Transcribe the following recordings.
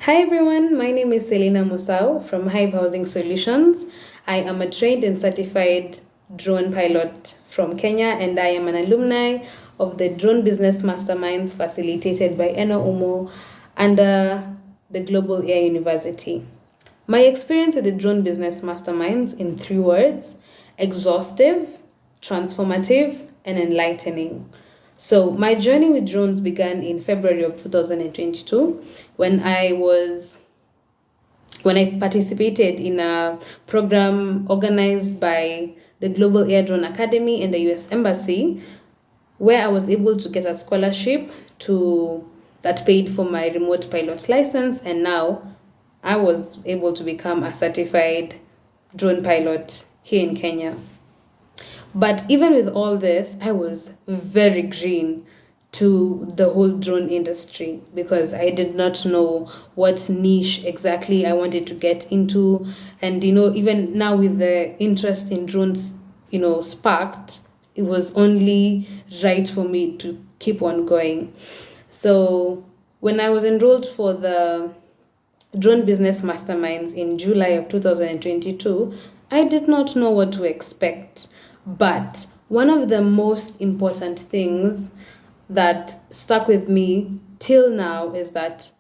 Hi everyone, my name is Selina Musau from Hive Housing Solutions. I am a trained and certified drone pilot from Kenya, and I am an alumni of the Drone Business Masterminds facilitated by Eno Umo under the Global Air University. My experience with the Drone Business Masterminds in 3 words: exhaustive, transformative, and enlightening. So my journey with drones began in February of 2022 when I participated in a program organized by the Global Air Drone Academy and the US Embassy, where I was able to get a scholarship to that paid for my remote pilot license, and now I was able to become a certified drone pilot here in Kenya. But even with all this, I was very green to the whole drone industry because I did not know what niche exactly I wanted to get into. And, even now with the interest in drones, sparked, it was only right for me to keep on going. So when I was enrolled for the Drone Business Masterminds in July of 2022, I did not know what to expect. But one of the most important things that stuck with me till now is that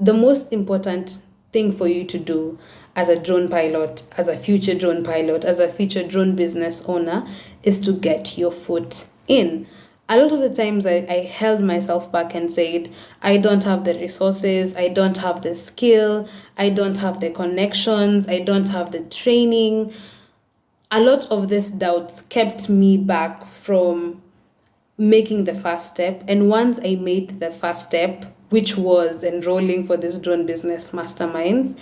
the most important thing for you to do as a drone pilot, as a future drone pilot, as a future drone business owner is to get your foot in. A lot of the times I held myself back and said, I don't have the resources, I don't have the skill, I don't have the connections, I don't have the training. A lot of these doubts kept me back from making the first step. And once I made the first step, which was enrolling for this drone business masterminds,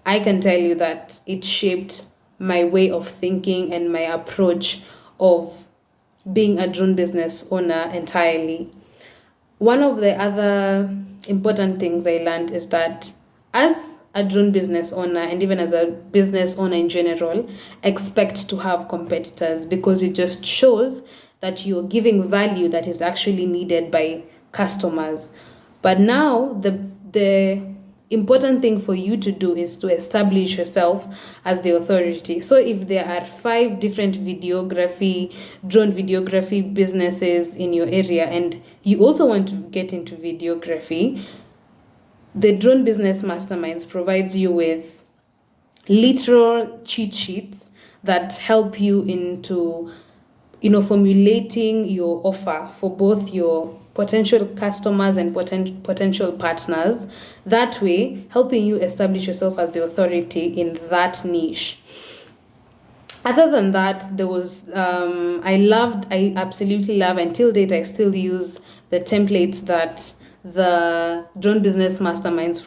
I can tell you that it shaped my way of thinking and my approach of being a drone business owner entirely. One of the other important things I learned is that as a drone business owner and even as a business owner in general, expect to have competitors because it just shows that you're giving value that is actually needed by customers. But now the important thing for you to do is to establish yourself as the authority. So if there are 5 different drone videography businesses in your area and you also want to get into videography, the Drone Business Masterminds provides you with literal cheat sheets that help you into formulating your offer for both your potential customers and potential partners. That way, helping you establish yourself as the authority in that niche. Other than that, there was I absolutely love, until date I still use the templates that the Drone Business Masterminds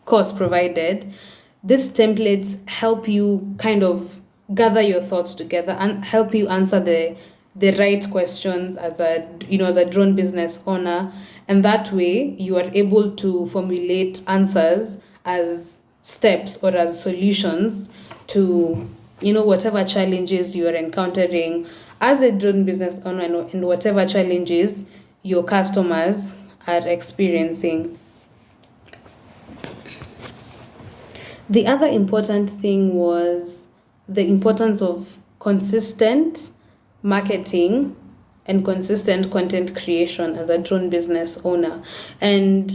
course provided. These templates help you kind of gather your thoughts together and help you answer the right questions as a drone business owner, and that way you are able to formulate answers as steps or as solutions to whatever challenges you are encountering as a drone business owner and whatever challenges your customers are experiencing. The other important thing was the importance of consistent marketing and consistent content creation as a drone business owner. And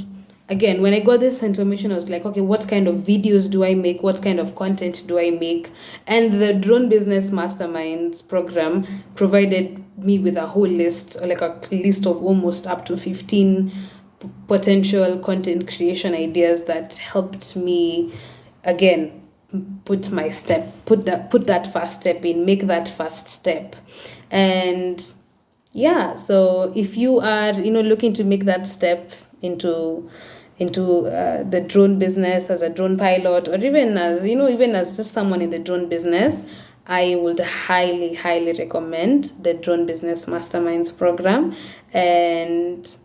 again, when I got this information, I was like, okay, what kind of videos do I make? What kind of content do I make? And the Drone Business Masterminds program provided me with a whole list, like a list of almost up to 15 potential content creation ideas that helped me, again, put that first step in, make that first step. And yeah, so if you are looking to make that step into the drone business as a drone pilot, or even as just someone in the drone business, I would highly recommend the Drone Business Masterminds program. And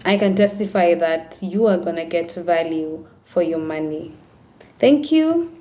I can testify that you are going to get value for your money. Thank you.